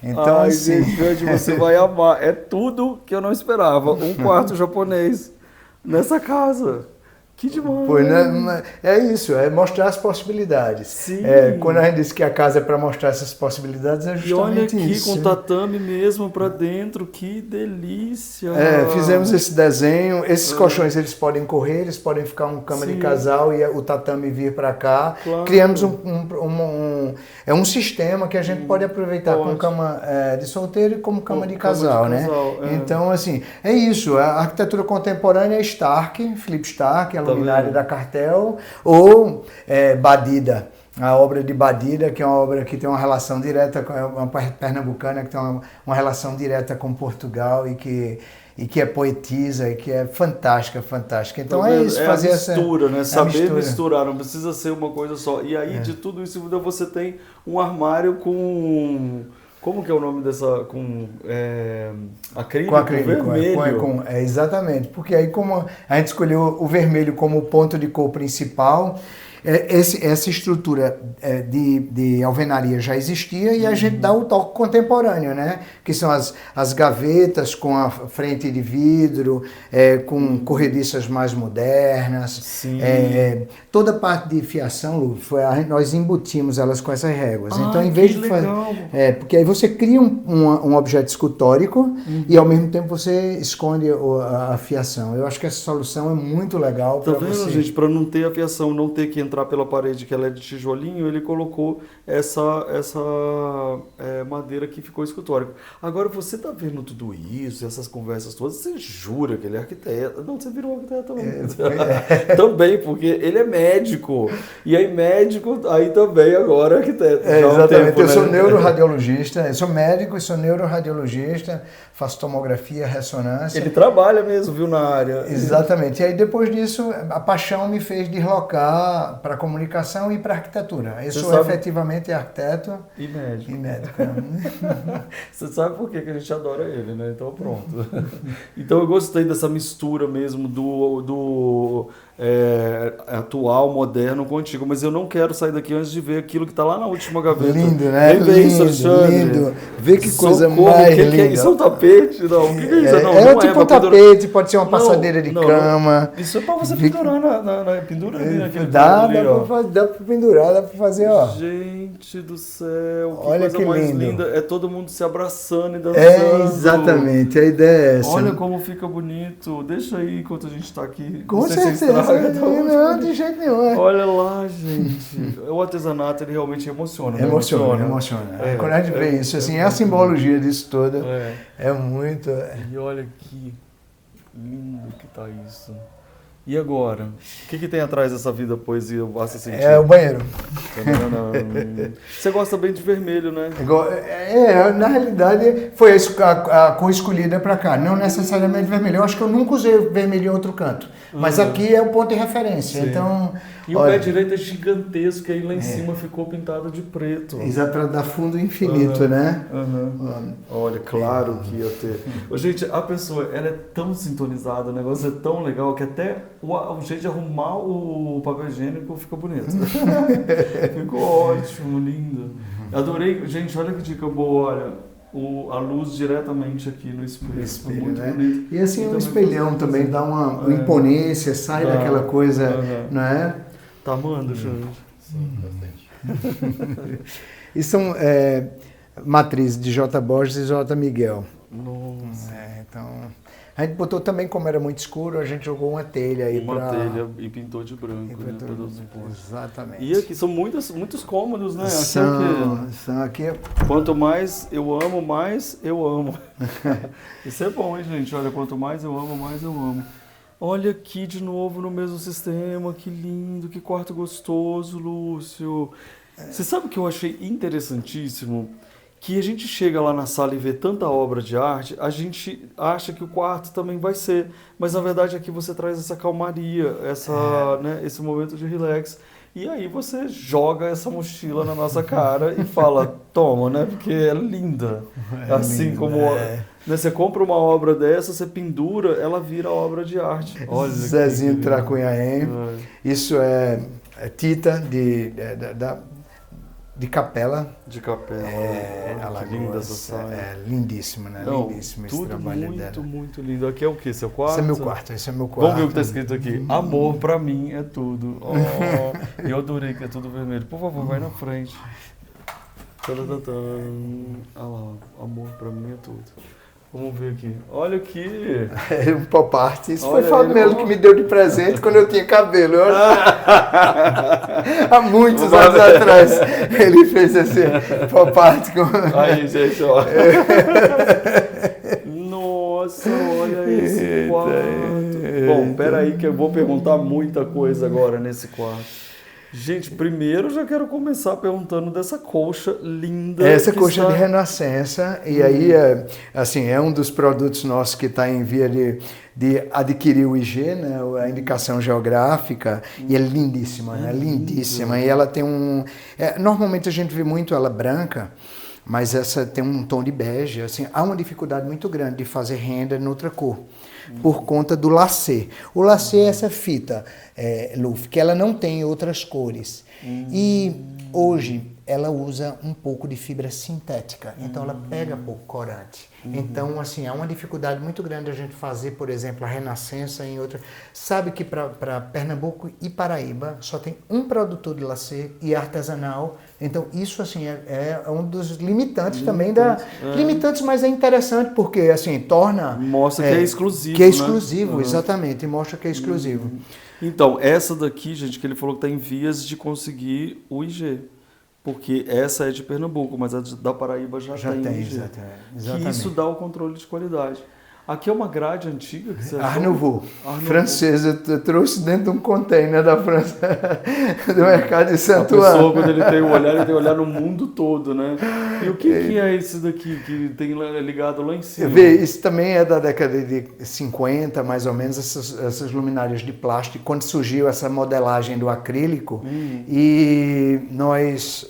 Então, assim... gente, você vai amar. É tudo que eu não esperava. Um quarto japonês nessa casa. Que demais! Pois, né? É isso, é mostrar as possibilidades. Sim. Quando a gente diz que a casa é para mostrar essas possibilidades, é justamente isso. E olha aqui, com tatame mesmo para dentro, que delícia! Fizemos esse desenho, esses colchões eles podem correr, eles podem ficar uma cama de casal e o tatame vir para cá. Claro. Criamos um sistema que a gente pode aproveitar como cama de solteiro e como cama de casal, né? Então, assim, é isso. A arquitetura contemporânea é Stark, Philip Stark, a luminária da Cartel, ou Badida, a obra de Badida, que é uma obra que tem uma relação direta com uma pernambucana, que tem uma relação direta com Portugal e que é poetisa e que é fantástica. Então é isso, fazer essa mistura, né? Saber misturar, não precisa ser uma coisa só. E aí de tudo isso você tem um armário com... Como que é o nome dessa... Com acrílico vermelho? Exatamente, porque aí como a gente escolheu o vermelho como ponto de cor principal, essa estrutura de alvenaria já existia e a gente dá o toque contemporâneo, né? Que são as gavetas com a frente de vidro, com corrediças mais modernas. Sim. Toda a parte de fiação, Lu, nós embutimos elas com essas réguas. Então, em vez de fazer... porque aí você cria um objeto escultórico e ao mesmo tempo você esconde a fiação. Eu acho que essa solução é muito legal para você. Tá vendo, gente? Para não ter a fiação, não ter que entrar pela parede que ela é de tijolinho, ele colocou essa madeira que ficou escultórica. Agora, você tá vendo tudo isso, essas conversas todas, você jura que ele é arquiteto? Não, você virou arquiteto também. Também, porque ele é médico. E aí médico, aí também agora é arquiteto. Exatamente. Eu sou neuroradiologista, eu sou médico e sou neuroradiologista, faço tomografia, ressonância. Ele trabalha mesmo, viu, na área. Exatamente. E aí depois disso, a paixão me fez deslocar para a comunicação e para a arquitetura. Eu sou efetivamente arquiteto e médico. Você sabe por que a gente adora ele, né? Então pronto. Então eu gostei dessa mistura mesmo do atual, moderno com o antigo, mas eu não quero sair daqui antes de ver aquilo que está lá na última gaveta. Lindo, né? Vem ver isso, Alexandre. Lindo. Vê que coisa Socorro, mais que linda. isso é um tapete? Não, o que é isso? Não, É não tipo pra um tapete, pendurar. pode ser uma passadeira de cama. Isso é para você pendurar na pendura ali naquele Dá canto ali, ó. pra pendurar, dá pra fazer, ó. Gente do céu, que Olha coisa que mais lindo. linda. É todo mundo se abraçando e dançando. Exatamente, a ideia é essa. Olha como fica bonito. Deixa aí enquanto a gente está aqui. Com Não sei se certeza, estraga, então, não, de jeito nenhum. Olha lá, gente. O artesanato, ele realmente emociona. Né? Emociona. Quando a gente vê isso, assim, a simbologia disso toda é muito... E olha que lindo que tá isso. E agora? O que tem atrás dessa vida poesia? Basta sentir. É o banheiro. Você gosta bem de vermelho, né? Na realidade, foi a cor escolhida para cá. Não necessariamente vermelho. Eu acho que eu nunca usei vermelho em outro canto. Mas aqui é o ponto de referência. Sim. Então, e o pé direito é gigantesco, e aí lá em cima ficou pintado de preto. Exato, para dar fundo infinito, né? Olha, claro que ia ter. Gente, a pessoa, ela é tão sintonizada, o negócio é tão legal que até o jeito de arrumar o papel higiênico fica bonito. Ficou ótimo, lindo. Adorei. Gente, olha que dica boa, olha. A luz diretamente aqui no espelho. Muito né? bonito. E assim, o espelhão também dá uma imponência, sai daquela coisa, não é? Tá amando, gente? Sim, bastante. E são matrizes de J. Borges e J. Miguel. Nossa. Então, a gente botou também, como era muito escuro, a gente jogou uma telha aí telha e pintou de branco, né? Exatamente. E aqui são muitos cômodos, né? São aqui. Quanto mais eu amo, mais eu amo. Isso é bom, hein, gente? Olha, quanto mais eu amo, mais eu amo. Olha aqui de novo no mesmo sistema, que lindo, que quarto gostoso, Lúcio. Você sabe o que eu achei interessantíssimo? Que a gente chega lá na sala e vê tanta obra de arte, a gente acha que o quarto também vai ser, mas na verdade aqui você traz essa calmaria, esse momento de relax, e aí você joga essa mochila na nossa cara e fala, toma, né, porque é linda, assim lindo, como... Né, você compra uma obra dessa, você pendura, ela vira obra de arte. Olha, Zezinho Tracunhaém, isso é Tita de Capela. De Capela. Que linda essa saia. Lindíssima, né? Não, lindíssimo esse tudo trabalho muito, dela. Muito lindo. Aqui é o quê? Seu quarto? Esse é meu quarto. Vamos ver o que está escrito aqui. Amor pra mim é tudo. Eu adorei que é tudo vermelho. Por favor, vai na frente. Olha lá, amor pra mim é tudo. Vamos ver aqui. Olha aqui. Um pop art. Isso foi o Fábio Melo que me deu de presente quando eu tinha cabelo. Há muitos anos atrás. Ele fez esse pop art. Aí, gente, ó. Nossa, olha esse quarto. Bom, peraí que eu vou perguntar muita coisa agora nesse quarto. Gente, primeiro eu já quero começar perguntando dessa colcha linda. Essa colcha de renascença, e aí é um dos produtos nossos que está em via de adquirir o IG, né, a indicação geográfica, e é lindíssima, né, lindíssima. E ela tem normalmente a gente vê muito ela branca, mas essa tem um tom de bege, assim, há uma dificuldade muito grande de fazer renda em outra cor. Por conta do lacê. O lacê é essa fita, Luf, que ela não tem outras cores. E hoje ela usa um pouco de fibra sintética, então ela pega pouco corante. Então, assim, há uma dificuldade muito grande a gente fazer, por exemplo, a renascença em outra... Sabe que para Pernambuco e Paraíba só tem um produtor de lacê e artesanal. Então, isso, assim, é um dos limitantes também Limitantes, mas é interessante porque, assim, torna... Mostra que é exclusivo, que é exclusivo, exatamente, e mostra que é exclusivo. Então, essa daqui, gente, que ele falou que está em vias de conseguir o IG. Porque essa é de Pernambuco, mas a da Paraíba já tem IG. Exatamente. Que isso dá o controle de qualidade. Aqui é uma grade antiga que você Art Nouveau, francesa, eu trouxe dentro de um container da França, do mercado de Santo A pessoa, quando ele tem o olhar, ele tem o olhar no mundo todo, né? E o que é esse daqui que tem ligado lá em cima? Isso também é da década de 50, mais ou menos, essas luminárias de plástico, quando surgiu essa modelagem do acrílico, e nós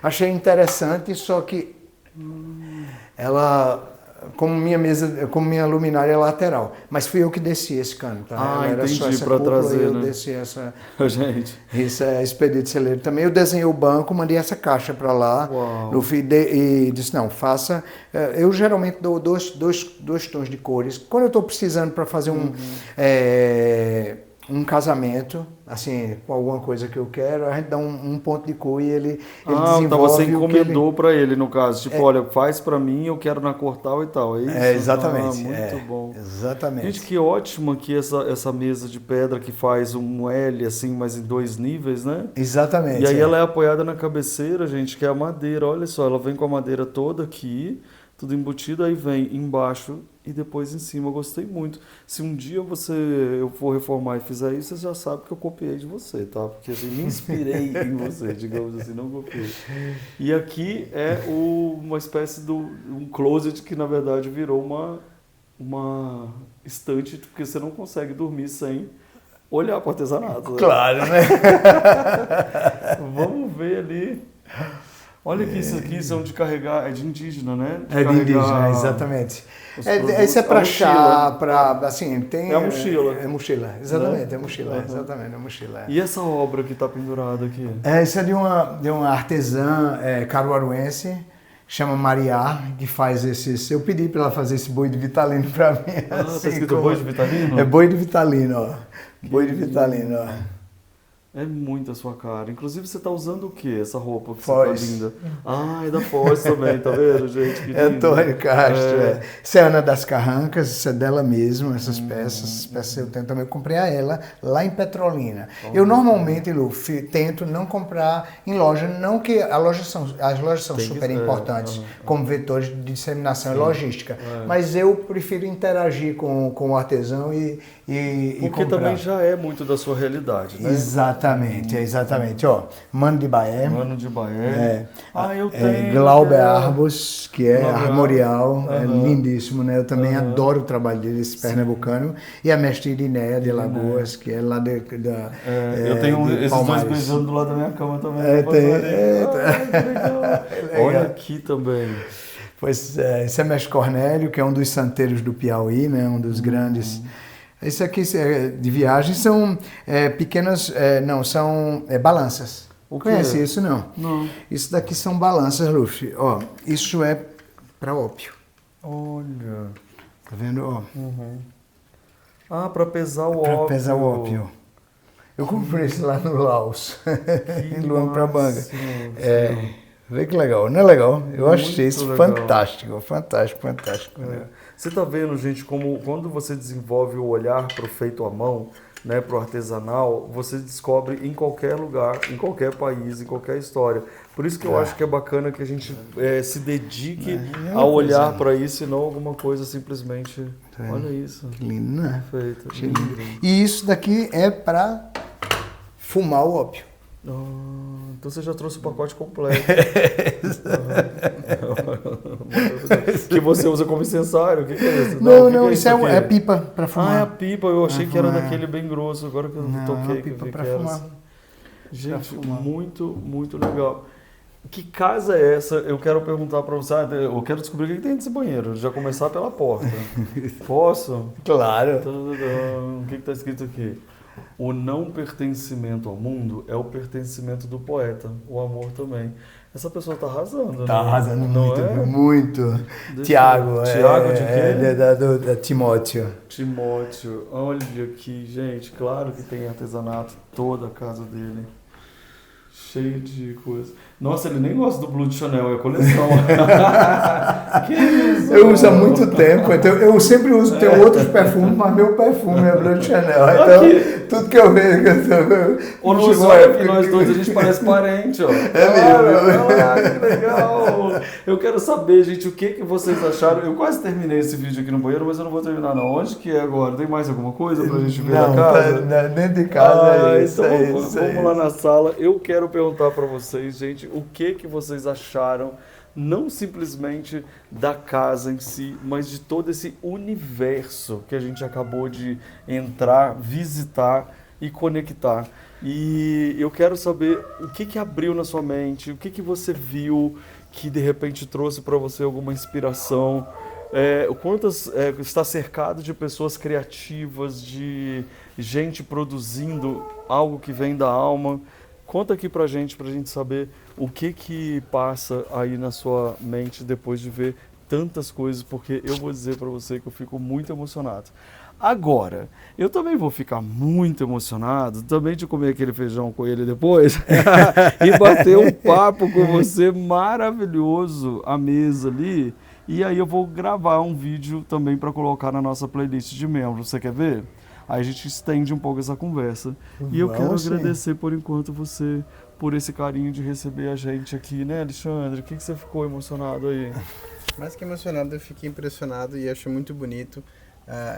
achei interessante, só que ela... como minha mesa, como minha luminária lateral. Mas fui eu que desci esse cano, tá? Ah, Era só entendi, essa pra cúpula trazer, e eu né? desci essa... Gente, Isso é expedito de celeiro também. Eu desenhei o banco, mandei essa caixa para lá. Uau. E disse, não, faça... Eu geralmente dou dois tons de cores. Quando eu estou precisando para fazer um casamento, assim, com alguma coisa que eu quero, a gente dá um ponto de cor e ele desenvolve então você o que ele... encomendou pra ele, no caso. Tipo, olha, faz pra mim, eu quero na cor tal e tal. É isso? exatamente. Muito bom. Exatamente. Gente, que ótimo aqui essa mesa de pedra que faz um L, assim, mas em 2 níveis, né? Exatamente. E aí ela é apoiada na cabeceira, gente, que é a madeira. Olha só, ela vem com a madeira toda aqui, tudo embutido, aí vem embaixo e depois em cima. Eu gostei muito. Se um dia eu for reformar e fizer isso, você já sabe que eu copiei de você, tá? Porque assim, me inspirei em você, digamos assim, não copiei. E aqui é uma espécie de um closet que na verdade virou uma estante, porque você não consegue dormir sem olhar para o artesanato. Né? Claro, né? Vamos ver ali. Olha que isso aqui são de carregar, é de indígena, né? É de indígena, exatamente. Isso é para chá, para assim, tem... É a mochila. É mochila, exatamente, Né? é mochila, exatamente, é mochila. E essa obra que está pendurada aqui? Isso é de uma artesã caruaruense, chama Mariá, que faz esses... Eu pedi para ela fazer esse boi de vitalino para mim. Tá assim, escrito boi de vitalino? É boi de vitalino, ó. Boi de vitalino, ó. É muito a sua cara. Inclusive, você tá usando o quê? Essa roupa que Foz. você tá linda. Ah, é da Foz também, tá vendo, gente? Que É lindo. Antônio Castro. Isso é Ana das Carrancas, isso é dela mesmo, essas peças eu tenho também. Eu comprei a ela lá em Petrolina. Eu normalmente, Lu, tento não comprar em loja, não que as lojas são super importantes como vetores de disseminação e logística, mas eu prefiro interagir com o artesão e Porque comprar. também já é muito da sua realidade, né? Exatamente. Ó, Mano de Baé. Mano de Baé. Eu tenho. Glauber Arbos, que é Glauber armorial, é Arbos. lindíssimo, né? Eu também adoro o trabalho dele, esse pernambucano. E a mestre Irinéia de Lagoas, que é lá da eu tenho de esses Palmares. dois beijando do lado da minha cama também. Que legal. Olha aqui também. Pois esse é mestre Cornélio, que é um dos santeiros do Piauí, né? Um dos grandes... Isso aqui de viagem são pequenas... não, são balanças. O quê? Conhece isso, não? Não. Isso daqui são balanças, Luffy. Ó, isso é para ópio. Olha. Tá vendo? Ó, Ah, para pesar o ópio. para pesar o ópio. Eu comprei isso lá no Laos, em Luang Prabanga. Vê que legal, não é legal? Eu achei isso legal. fantástico. Né? Você tá vendo, gente, como quando você desenvolve o olhar para o feito à mão, né, para o artesanal, você descobre em qualquer lugar, em qualquer país, em qualquer história. Por isso que eu acho que é bacana que a gente se dedique a olhar para isso e não alguma coisa simplesmente... Olha isso. Que lindo, né? Perfeito. Achei lindo. E isso daqui é para fumar o ópio. Então você já trouxe o pacote completo. Que você usa como incensário? O que é isso? Não, isso é pipa para fumar. Ah, é a pipa. Eu achei que era daquele bem grosso. Agora que eu toquei, que eu vi que era. Fumar. Gente, muito, muito legal. Que casa é essa? Eu quero perguntar para você. Eu quero descobrir o que tem nesse banheiro. Já começar pela porta. Posso? Claro. O que está escrito aqui? O não pertencimento ao mundo é o pertencimento do poeta, o amor também. Essa pessoa está arrasando, Está arrasando muito, é? muito. Tiago. Tiago de quê? Da Timóteo. Timóteo. Olha aqui, gente. Claro que tem artesanato toda a casa dele. Cheio de coisa. Nossa, ele nem gosta do Blue de Chanel, é coleção. Que isso? Eu uso há muito tempo, então eu sempre uso, tenho outros perfumes, mas meu perfume é Blue de Chanel. Então, tudo que eu vejo... Ô, Lúcio, olha que nós dois, a gente parece parente, ó. Que legal. Eu quero saber, gente, o que vocês acharam. Eu quase terminei esse vídeo aqui no banheiro, mas eu não vou terminar não. Onde que é agora? Tem mais alguma coisa pra gente ver na casa? Não, dentro de casa é isso. Então vamos lá na sala. Eu quero perguntar pra vocês, gente, o que vocês acharam, não simplesmente da casa em si, mas de todo esse universo que a gente acabou de entrar, visitar e conectar. E eu quero saber o que abriu na sua mente, o que você viu que de repente trouxe para você alguma inspiração. Está cercado de pessoas criativas, de gente produzindo algo que vem da alma. Conta aqui pra gente saber o que passa aí na sua mente depois de ver tantas coisas, porque eu vou dizer pra você que eu fico muito emocionado. Agora, eu também vou ficar muito emocionado também de comer aquele feijão com ele depois e bater um papo com você maravilhoso à mesa ali. E aí eu vou gravar um vídeo também para colocar na nossa playlist de membros. Você quer ver? Aí a gente estende um pouco essa conversa. E eu quero agradecer por enquanto você, por esse carinho de receber a gente aqui, né, Alexandre? O que você ficou emocionado aí? Mais que emocionado, eu fiquei impressionado e acho muito bonito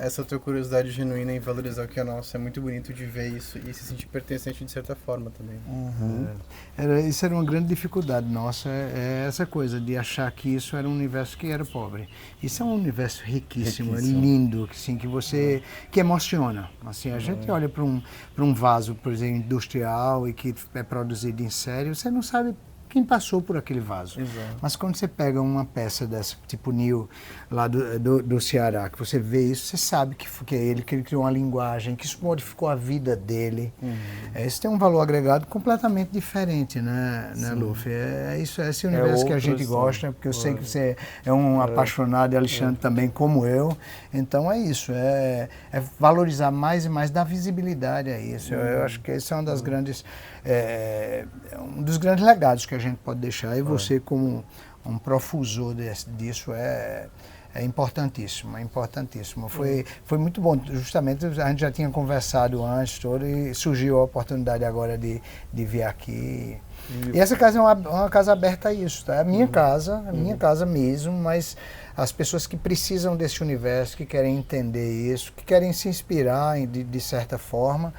essa tua curiosidade genuína em valorizar o que é nosso. É muito bonito de ver isso e se sentir pertencente de certa forma também. Isso era uma grande dificuldade nossa, essa coisa de achar que isso era um universo que era pobre. Isso é um universo riquíssimo. Lindo, assim, que emociona. Assim, a gente olha para um vaso, por exemplo, industrial e que é produzido em série, você não sabe quem passou por aquele vaso. Exato. Mas quando você pega uma peça dessa, tipo Nil, lá do Ceará, que você vê isso, você sabe que é ele, que ele criou uma linguagem, que isso modificou a vida dele. Isso tem um valor agregado completamente diferente, né Luffy? Esse universo que a gente gosta, porque eu sei que você é um apaixonado, e Alexandre também, como eu. Então é isso, é valorizar mais e mais, dar visibilidade a isso. Eu acho que esse é uma das grandes, um dos grandes legados que a gente pode deixar, e você como um profusor disso é importantíssimo, é importantíssimo. Foi muito bom, justamente a gente já tinha conversado antes e surgiu a oportunidade agora de vir aqui. E essa casa é uma casa aberta a isso, tá? É a minha casa mesmo, mas as pessoas que precisam desse universo, que querem entender isso, que querem se inspirar de certa forma,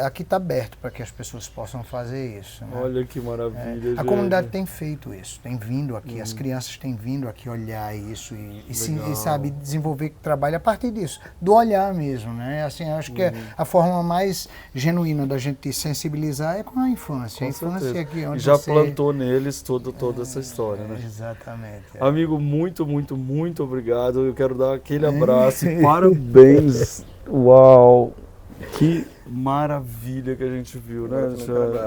aqui está aberto para que as pessoas possam fazer isso. Né? Olha que maravilha, A comunidade tem feito isso, tem vindo aqui, as crianças têm vindo aqui olhar isso e sabe, desenvolver trabalho a partir disso, do olhar mesmo, né? Assim, eu acho que a forma mais genuína da gente sensibilizar é com a infância. A infância é aqui onde já plantou neles toda essa história, né? Exatamente. Amigo, muito, muito, muito obrigado. Eu quero dar aquele abraço e parabéns. Uau! Que maravilha que a gente viu, né, Alexandre?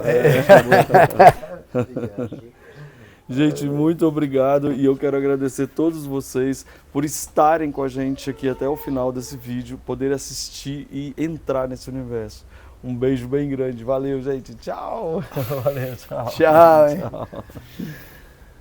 Gente, muito obrigado e eu quero agradecer a todos vocês por estarem com a gente aqui até o final desse vídeo, poder assistir e entrar nesse universo. Um beijo bem grande. Valeu, gente. Tchau. Valeu, tchau. Tchau, hein?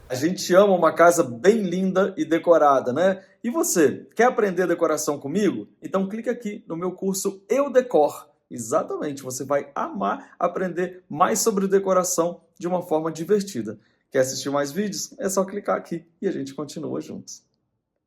A gente ama uma casa bem linda e decorada, né? E você, quer aprender decoração comigo? Então clica aqui no meu curso Eu Decor. Exatamente, você vai amar aprender mais sobre decoração de uma forma divertida. Quer assistir mais vídeos? É só clicar aqui e a gente continua juntos.